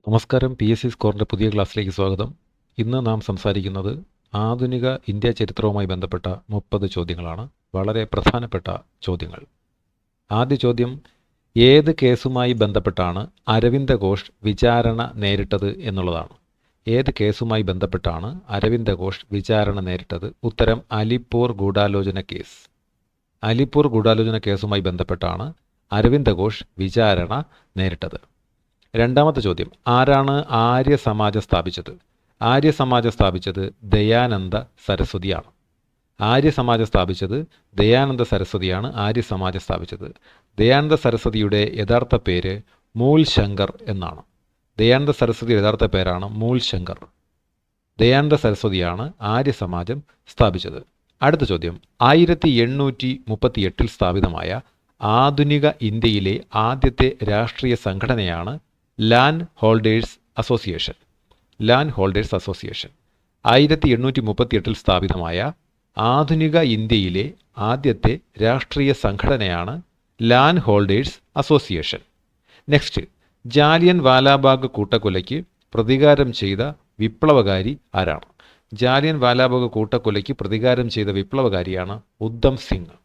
നമസ്കാരം. PSC സ്കോറിൻ്റെ പുതിയ ക്ലാസ്സിലേക്ക് സ്വാഗതം. ഇന്ന് നാം സംസാരിക്കുന്നത് ആധുനിക ഇന്ത്യ ചരിത്രവുമായി ബന്ധപ്പെട്ട 30 ചോദ്യങ്ങളാണ്. വളരെ പ്രധാനപ്പെട്ട ചോദ്യങ്ങൾ. ആദ്യ ചോദ്യം, ഏത് കേസുമായി ബന്ധപ്പെട്ടാണ് അരവിന്ദ ഘോഷ് വിചാരണ നേരിട്ടത് എന്നുള്ളതാണ്. ഏത് കേസുമായി ബന്ധപ്പെട്ടാണ് അരവിന്ദ ഘോഷ് വിചാരണ നേരിട്ടത്? ഉത്തരം അലിപ്പൂർ ഗൂഢാലോചന കേസ്. അലിപ്പൂർ ഗൂഢാലോചന കേസുമായി ബന്ധപ്പെട്ടാണ് അരവിന്ദ ഘോഷ് വിചാരണ നേരിട്ടത്. രണ്ടാമത്തെ ചോദ്യം, ആരാണ് ആര്യ സമാജം സ്ഥാപിച്ചത്? ആര്യ സമാജം സ്ഥാപിച്ചത് ദയാനന്ദ സരസ്വതിയാണ്. ആര്യ സമാജം സ്ഥാപിച്ചത് ദയാനന്ദ സരസ്വതിയാണ്. ആര്യ സമാജം സ്ഥാപിച്ചത്. ദയാനന്ദ സരസ്വതിയുടെ യഥാർത്ഥ പേര് മൂൽ ശങ്കർ എന്നാണ്. ദയാനന്ദ സരസ്വതിയുടെ യഥാർത്ഥ പേരാണ് മൂൽ ശങ്കർ. ദയാനന്ദ സരസ്വതിയാണ് ആര്യ സമാജം സ്ഥാപിച്ചത്. അടുത്ത ചോദ്യം, 1838 സ്ഥാപിതമായ ആധുനിക ഇന്ത്യയിലെ ആദ്യത്തെ രാഷ്ട്രീയ സംഘടനയാണ് land holders association. Land holders association 1838 സ്ഥാപിതമായ ആധുനിക ഇന്ത്യയിലെ ആദ്യത്തെ രാഷ്ട്രീയ സംഘടനയാണ് land holders association. Next, Jallian Walabagh കൂട്ടക്കൊലയ്ക്ക് പ്രതികാരം ചെയ്ത വിപ്ലവകാരി ആരാണ്? ജാലിയൻ വാലാബാഗ് കൂട്ടക്കൊലയ്ക്ക് പ്രതികാരം ചെയ്ത വിപ്ലവകാരിയാണ് ഉദ്ധം സിംഗ്.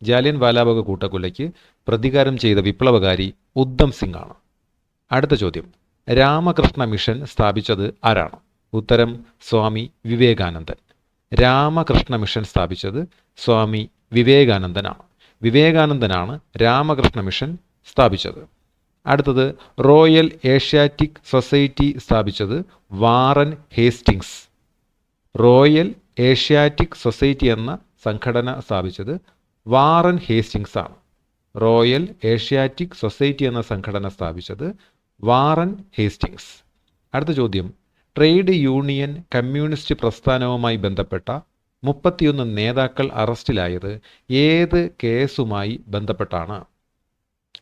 ജാലിയൻ വാലാബാഗ് കൂട്ടക്കൊലയ്ക്ക് പ്രതികാരം ചെയ്ത വിപ്ലവകാരി ഉദ്ധം സിംഗ് ആണ്. അടുത്ത ചോദ്യം, രാമകൃഷ്ണ മിഷൻ സ്ഥാപിച്ചത് ആരാണ്? ഉത്തരം സ്വാമി വിവേകാനന്ദൻ. രാമകൃഷ്ണ മിഷൻ സ്ഥാപിച്ചത് സ്വാമി വിവേകാനന്ദനാണ്. വിവേകാനന്ദനാണ് രാമകൃഷ്ണ മിഷൻ സ്ഥാപിച്ചത്. അടുത്തത്, റോയൽ ഏഷ്യാറ്റിക് സൊസൈറ്റി സ്ഥാപിച്ചത് Warren Hastings. Royal Asiatic society എന്ന സംഘടന സ്ഥാപിച്ചത് വാറൻ ഹേസ്റ്റിങ്സ് ആണ്. റോയൽ ഏഷ്യാറ്റിക് സൊസൈറ്റി എന്ന സംഘടന സ്ഥാപിച്ചത് വാറൻ ഹേസ്റ്റിങ്സ്. അടുത്ത ചോദ്യം, ട്രേഡ് യൂണിയൻ കമ്മ്യൂണിസ്റ്റ് പ്രസ്ഥാനവുമായി ബന്ധപ്പെട്ട 31 നേതാക്കൾ അറസ്റ്റിലായത് ഏത് കേസുമായി ബന്ധപ്പെട്ടാണ്?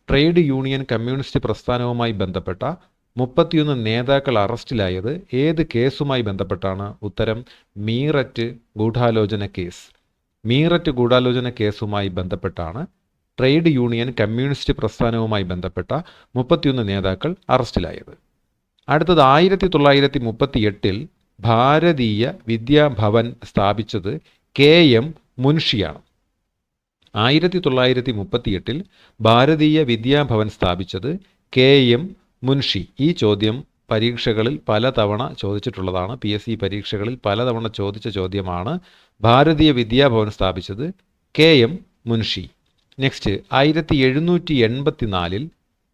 ട്രേഡ് യൂണിയൻ കമ്മ്യൂണിസ്റ്റ് പ്രസ്ഥാനവുമായി ബന്ധപ്പെട്ട 31 നേതാക്കൾ അറസ്റ്റിലായത് ഏത് കേസുമായി ബന്ധപ്പെട്ടാണ്? ഉത്തരം മീററ്റ് ഗൂഢാലോചന കേസ്. മീററ്റ് ഗൂഢാലോചന കേസുമായി ബന്ധപ്പെട്ടാണ് ട്രേഡ് യൂണിയൻ കമ്മ്യൂണിസ്റ്റ് പ്രസ്ഥാനവുമായി ബന്ധപ്പെട്ട 31 നേതാക്കൾ അറസ്റ്റിലായത്. അടുത്തത്, 1938 ഭാരതീയ വിദ്യാഭവൻ സ്ഥാപിച്ചത് KM മുൻഷിയാണ്. 1938 ഭാരതീയ വിദ്യാഭവൻ സ്ഥാപിച്ചത് KM മുൻഷി. ഈ ചോദ്യം പരീക്ഷകളിൽ പലതവണ ചോദിച്ചിട്ടുള്ളതാണ്. PSC പരീക്ഷകളിൽ പലതവണ ചോദിച്ച ചോദ്യമാണ്. ഭാരതീയ വിദ്യാഭവൻ സ്ഥാപിച്ചത് KM Munshi. Next, 1784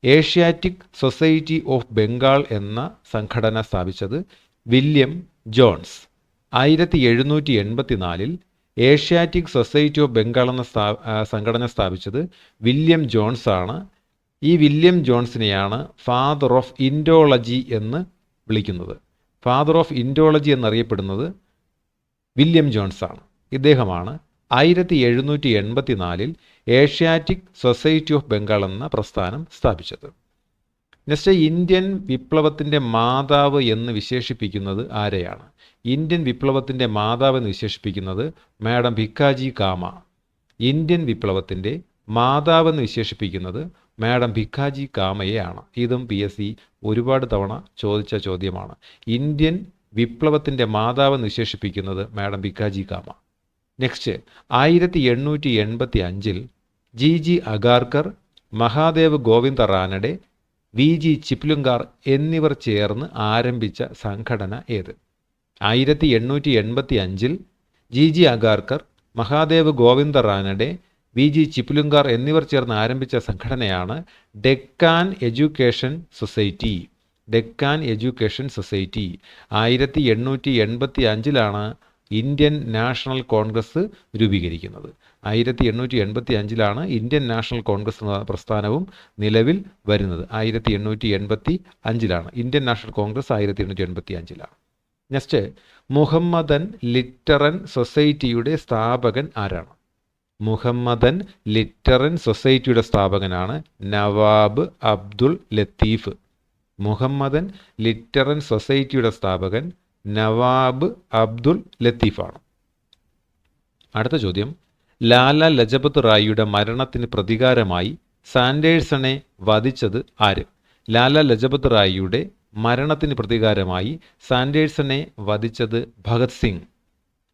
Asiatic society of Bengal എന്ന സംഘടന സ്ഥാപിച്ചത് William Jones. 1784 Asiatic society of Bengal എന്ന സംഘടന സ്ഥാപിച്ചത് വില്യം ജോൺസ് ആണ്. ഈ വില്യം ജോൺസിനെയാണ് ഫാദർ ഓഫ് ഇൻഡോളജി എന്ന് വിളിക്കുന്നത്. ഫാദർ ഓഫ് ഇൻഡോളജി എന്നറിയപ്പെടുന്നത് വില്യം ജോൺസ് ആണ്. ഇദ്ദേഹമാണ് 1784 ഏഷ്യാറ്റിക് സൊസൈറ്റി ഓഫ് ബംഗാൾ എന്ന പ്രസ്ഥാനം സ്ഥാപിച്ചത്. നെക്സ്റ്റ്, ഇന്ത്യൻ വിപ്ലവത്തിൻ്റെ മാതാവ് എന്ന് വിശേഷിപ്പിക്കുന്നത് ആരെയാണ്? ഇന്ത്യൻ വിപ്ലവത്തിൻ്റെ മാതാവ് എന്ന് വിശേഷിപ്പിക്കുന്നത് മാഡം ഭിക്കാജി കാമ. ഇന്ത്യൻ വിപ്ലവത്തിൻ്റെ മാതാവ് എന്ന് വിശേഷിപ്പിക്കുന്നത് മാഡം ഭിക്കാജി കാമയെയാണ്. ഇതും PSC ഒരുപാട് തവണ ചോദിച്ച ചോദ്യമാണ്. ഇന്ത്യൻ വിപ്ലവത്തിൻ്റെ മാതാവ് എന്ന് വിശേഷിപ്പിക്കുന്നത് madam Bhikaji Cama. Next, 1885 GG Agarkar, Mahadev Govind Ranade, VG Chiplunkar എന്നിവർ ചേർന്ന് ആരംഭിച്ച സംഘടന ഏത്? 1885 GG അഗാർക്കർ, മഹാദേവ് ഗോവിന്ദ റാനഡെ, VG ചിപ്ലുങ്കാർ എന്നിവർ ചേർന്ന് ആരംഭിച്ച സംഘടനയാണ് Deccan education society. Deccan education society 1885 Indian National Congress രൂപീകരിക്കുന്നത്. 1885 ഇന്ത്യൻ നാഷണൽ കോൺഗ്രസ് എന്ന പ്രസ്ഥാനവും നിലവിൽ വരുന്നത്. 1885 Indian National Congress 1885. Next, Mohammedan literary സൊസൈറ്റിയുടെ സ്ഥാപകൻ ആരാണ്? മുഹമ്മദൻ ലിറ്ററൻ സൊസൈറ്റിയുടെ സ്ഥാപകനാണ് നവാബ് അബ്ദുൾ ലത്തീഫ്. മുഹമ്മദൻ ലിറ്ററൻ സൊസൈറ്റിയുടെ സ്ഥാപകൻ നവാബ് അബ്ദുൾ ലത്തീഫാണ്. അടുത്ത ചോദ്യം, ലാല ലജപത് റായിയുടെ മരണത്തിന് പ്രതികാരമായി സാൻഡേഴ്സണെ വധിച്ചത് ആര്? ലാല ലജപത് റായിയുടെ മരണത്തിന് പ്രതികാരമായി സാൻഡേഴ്സനെ വധിച്ചത് ഭഗത് സിംഗ്?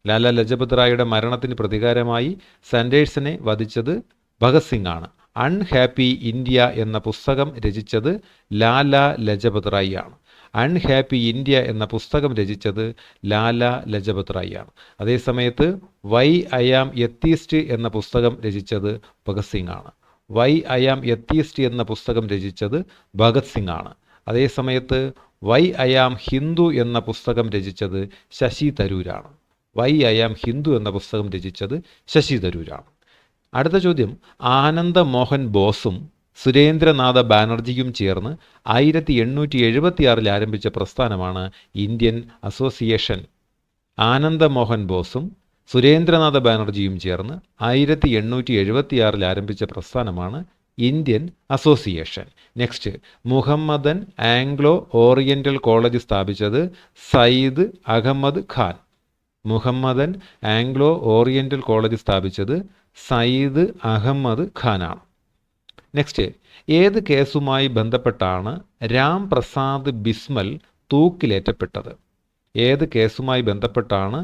ലാലാ ലജപത് റായിയുടെ മരണത്തിന് പ്രതികാരമായി സാൻഡേഴ്സനെ വധിച്ചത് ഭഗത് സിംഗ് ആണ്. അൺഹാപ്പി ഇന്ത്യ എന്ന പുസ്തകം രചിച്ചത് ലാലാ ലജപത് റായി ആണ്. അൺഹാപ്പി ഇന്ത്യ എന്ന പുസ്തകം രചിച്ചത് ലാലാ ലജപത് റായി ആണ്. അതേസമയത്ത് വൈ ഐ ആം എത്തീസ്റ്റ് എന്ന പുസ്തകം രചിച്ചത് ഭഗത് സിംഗ് ആണ്. വൈ ഐ ആം എത്തീസ്റ്റ് എന്ന പുസ്തകം രചിച്ചത് ഭഗത് സിംഗ് ആണ്. അതേസമയത്ത് വൈ ഐ ആം ഹിന്ദു എന്ന പുസ്തകം രചിച്ചത് ശശി തരൂരാണ്. വൈ ഐ ആം ഹിന്ദു എന്ന പുസ്തകം രചിച്ചത് ശശി തരൂരാണ്. അടുത്ത ചോദ്യം, ആനന്ദ മോഹൻ ബോസും സുരേന്ദ്രനാഥ ബാനർജിയും ചേർന്ന് 1876 ആരംഭിച്ച പ്രസ്ഥാനമാണ് ഇന്ത്യൻ അസോസിയേഷൻ. ആനന്ദ മോഹൻ ബോസും സുരേന്ദ്രനാഥ ബാനർജിയും ചേർന്ന് 1876 ആരംഭിച്ച പ്രസ്ഥാനമാണ് Indian Association. Next, Mohammedan Anglo Oriental College സ്ഥാപിച്ചത് Syed Ahmed Khan. Mohammedan Anglo Oriental College സ്ഥാപിച്ചത് സയ്യിദ് അഹമ്മദ് ഖാനാണ്. നെക്സ്റ്റ്, ഏത് കേസുമായി ബന്ധപ്പെട്ടാണ് രാം പ്രസാദ് ബിസ്മൽ തൂക്കിലേറ്റപ്പെട്ടത്? ഏത് കേസുമായി ബന്ധപ്പെട്ടാണ്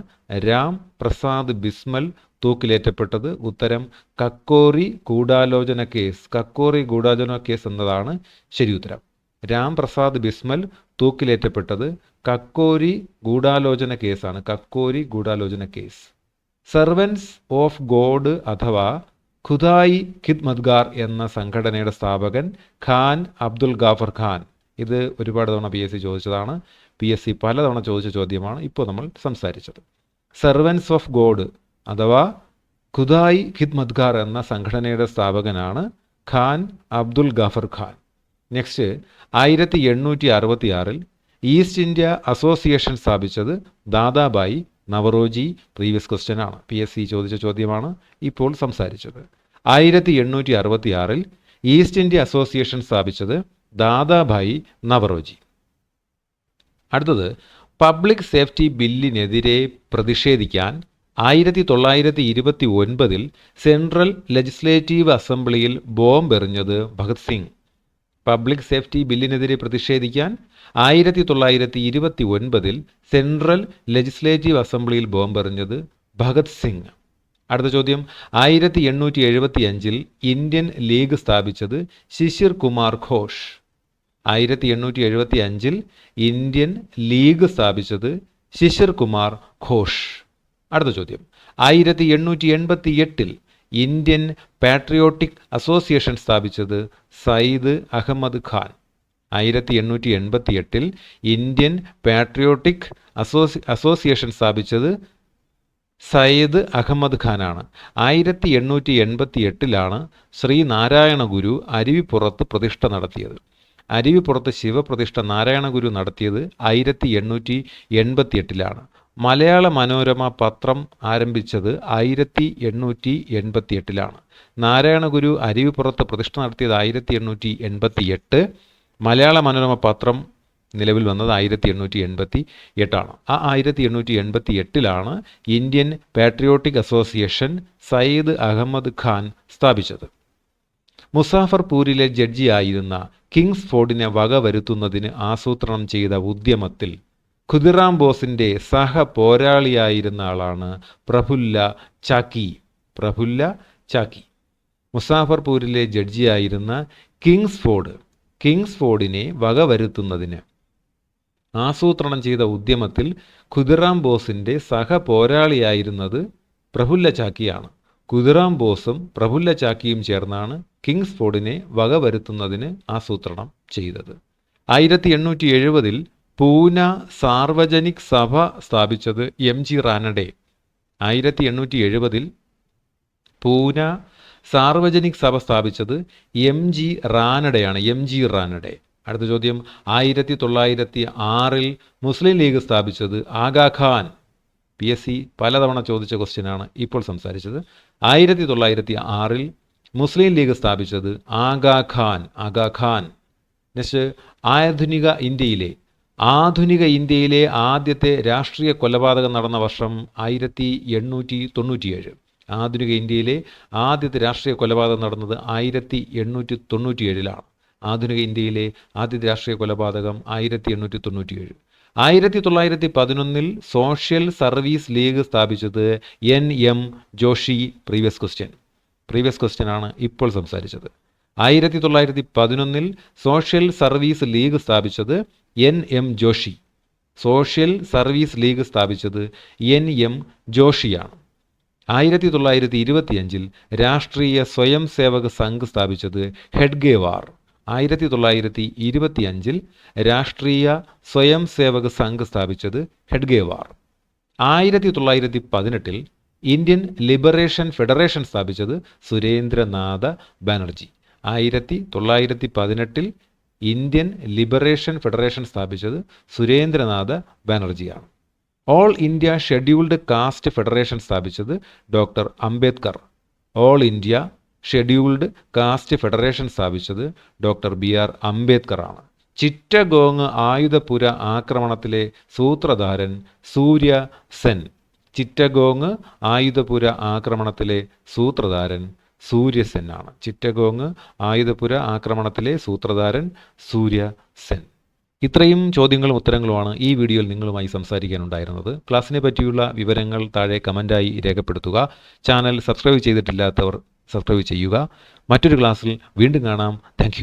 രാം പ്രസാദ് ബിസ്മൽ തൂക്കിലേറ്റപ്പെട്ടത്? ഉത്തരം കക്കോറി ഗൂഢാലോചന കേസ്. കക്കോറി ഗൂഢാലോചന കേസ് എന്നതാണ് ശരി ഉത്തരം. രാം പ്രസാദ് ബിസ്മൽ തൂക്കിലേറ്റപ്പെട്ടത് കക്കോരി ഗൂഢാലോചന കേസാണ്. കക്കോരി ഗൂഢാലോചന കേസ്. സെർവൻസ് ഓഫ് ഗോഡ് അഥവാ ഖുദായി ഖിദ്മത്ഗാർ എന്ന സംഘടനയുടെ സ്ഥാപകൻ ഖാൻ അബ്ദുൽ ഗാഫർ ഖാൻ. ഇത് ഒരുപാട് തവണ PSC ചോദിച്ചതാണ്. PSC പലതവണ ചോദിച്ച ചോദ്യമാണ് ഇപ്പോൾ നമ്മൾ സംസാരിച്ചത്. സെർവൻസ് ഓഫ് ഗോഡ് അഥവാ ഖുദായി ഖിദ്മത്ഗാർ എന്ന സംഘടനയുടെ സ്ഥാപകനാണ് Khan Abdul Ghaffar Khan. Next, 1866 East India Association സ്ഥാപിച്ചത് ദാദാബായി നവറോജി. പ്രീവിയസ് ക്വസ്റ്റ്യൻ ആണ്. PSC ചോദിച്ച ചോദ്യമാണ് ഇപ്പോൾ സംസാരിച്ചത്. 1866 ഈസ്റ്റ് ഇന്ത്യ അസോസിയേഷൻ സ്ഥാപിച്ചത് ദാദാബായി നവറോജി. അടുത്തത്, പബ്ലിക് സേഫ്റ്റി ബില്ലിനെതിരെ പ്രതിഷേധിക്കാൻ 1929 സെൻട്രൽ ലെജിസ്ലേറ്റീവ് അസംബ്ലിയിൽ ബോംബെറിഞ്ഞത് ഭഗത് സിംഗ്. പബ്ലിക് സേഫ്റ്റി ബില്ലിനെതിരെ പ്രതിഷേധിക്കാൻ 1929 സെൻട്രൽ ലെജിസ്ലേറ്റീവ് അസംബ്ലിയിൽ ബോംബെറിഞ്ഞത് ഭഗത് സിംഗ്. അടുത്ത ചോദ്യം, 1875 ഇന്ത്യൻ ലീഗ് സ്ഥാപിച്ചത് ശിശിർ കുമാർ ഘോഷ്. 1875 ഇന്ത്യൻ ലീഗ് സ്ഥാപിച്ചത് ശിശിർ കുമാർ ഘോഷ്. അടുത്ത ചോദ്യം, 1888 ഇന്ത്യൻ പാട്രിയോട്ടിക് അസോസിയേഷൻ സ്ഥാപിച്ചത് Syed Ahmed Khan. 1888 Indian patriotic association സ്ഥാപിച്ചത് സയ്യിദ് അഹമ്മദ് ഖാനാണ്. 1888 ശ്രീനാരായണ ഗുരു അരുവിപ്പുറത്ത് പ്രതിഷ്ഠ നടത്തിയത്. അരുവിപ്പുറത്ത് ശിവപ്രതിഷ്ഠ നാരായണ ഗുരു നടത്തിയത് 1888. മലയാള മനോരമ പത്രം ആരംഭിച്ചത് 1888. നാരായണ ഗുരു അരുവിപ്പുറത്ത് പ്രതിഷ്ഠ നടത്തിയത് 1888. മലയാള മനോരമ പത്രം നിലവിൽ വന്നത് 1888. ആ 1888 Indian patriotic association Syed Ahmed Khan സ്ഥാപിച്ചത്. മുസാഫർപൂരിലെ ജഡ്ജിയായിരുന്ന കിങ്സ്ഫോർഡിനെ വകവരുത്തുന്നതിന് ആസൂത്രണം ചെയ്ത ഉദ്യമത്തിൽ ഖുദിറാം ബോസിൻ്റെ സഹ പോരാളിയായിരുന്ന ആളാണ് പ്രഫുല്ല ചാക്കി. പ്രഫുല്ല ചാക്കി മുസാഫർപൂരിലെ ജഡ്ജിയായിരുന്ന കിങ്സ്ഫോർഡിനെ വകവരുത്തുന്നതിന് ആസൂത്രണം ചെയ്ത ഉദ്യമത്തിൽ ഖുദിറാം ബോസിൻ്റെ സഹ പോരാളിയായിരുന്നത് പ്രഫുല്ല ചാക്കിയാണ്. ഖുദിറാം ബോസും പ്രഫുല്ല ചാക്കിയും ചേർന്നാണ് കിങ്സ്ഫോർഡിനെ വകവരുത്തുന്നതിന് ആസൂത്രണം ചെയ്തത്. 1870 പൂന സാർവജനിക് സഭ സ്ഥാപിച്ചത് MG റാനഡെ. 1870 പൂന സാർവജനിക് സഭ സ്ഥാപിച്ചത് MG റാനഡെയാണ്. MG റാനഡെ. അടുത്ത ചോദ്യം, 1906 മുസ്ലിം ലീഗ് സ്ഥാപിച്ചത് ആഗാഖാൻ. PSC പലതവണ ചോദിച്ച ക്വസ്റ്റ്യനാണ് ഇപ്പോൾ സംസാരിച്ചത്. 1906 മുസ്ലിം ലീഗ് സ്ഥാപിച്ചത് ആഗാഖാൻ. നെക്സ്റ്റ്, ആധുനിക ഇന്ത്യയിലെ ആദ്യത്തെ രാഷ്ട്രീയ കൊലപാതകം നടന്ന വർഷം 1897. ആധുനിക ഇന്ത്യയിലെ ആദ്യത്തെ രാഷ്ട്രീയ കൊലപാതകം നടന്നത് 1897. ആധുനിക ഇന്ത്യയിലെ ആദ്യത്തെ രാഷ്ട്രീയ കൊലപാതകം 1897. 1911 സോഷ്യൽ സർവീസ് ലീഗ് സ്ഥാപിച്ചത് N.M. ജോഷി. പ്രീവിയസ് ക്വസ്റ്റ്യൻ ആണ് ഇപ്പോൾ സംസാരിച്ചത്. 1911 സോഷ്യൽ സർവീസ് ലീഗ് സ്ഥാപിച്ചത് N.M. Joshi. Social service league സ്ഥാപിച്ചത് N.M. ജോഷിയാണ്. 1925 രാഷ്ട്രീയ സ്വയം സേവക സംഘ് സ്ഥാപിച്ചത് ഹെഡ്ഗേവാർ. 1925 രാഷ്ട്രീയ സ്വയം സേവക സംഘ് സ്ഥാപിച്ചത് ഹെഡ്ഗേവാർ. 1918 ഇന്ത്യൻ ലിബറേഷൻ ഫെഡറേഷൻ സ്ഥാപിച്ചത് Surendranath Banerjee. 1918 Indian Liberation Federation സ്ഥാപിച്ചത് സുരേന്ദ്രനാഥ ബാനർജിയാണ്. All India Scheduled Caste Federation സ്ഥാപിച്ചത് doctor Ambedkar. All India Scheduled Caste Federation സ്ഥാപിച്ചത് ഡോക്ടർ BR അംബേദ്കർ ആണ്. ചിറ്റഗോങ് ആയുധപുര ആക്രമണത്തിലെ സൂത്രധാരൻ സൂര്യ സെൻ. ചിറ്റഗോങ് ആയുധപുര ആക്രമണത്തിലെ സൂത്രധാരൻ സൂര്യസെൻ ആണ്. ചിറ്റഗോങ് ആയുധപുര ആക്രമണത്തിലെ സൂത്രധാരൻ സൂര്യസെൻ. ഇത്രയും ചോദ്യങ്ങളും ഉത്തരങ്ങളുമാണ് ഈ വീഡിയോയിൽ നിങ്ങളുമായി സംസാരിക്കാനുണ്ടായിരുന്നത്. ക്ലാസ്സിനെ പറ്റിയുള്ള വിവരങ്ങൾ താഴെ കമൻറ്റായി രേഖപ്പെടുത്തുക. ചാനൽ സബ്സ്ക്രൈബ് ചെയ്തിട്ടില്ലാത്തവർ സബ്സ്ക്രൈബ് ചെയ്യുക. മറ്റൊരു ക്ലാസ്സിൽ വീണ്ടും കാണാം. താങ്ക്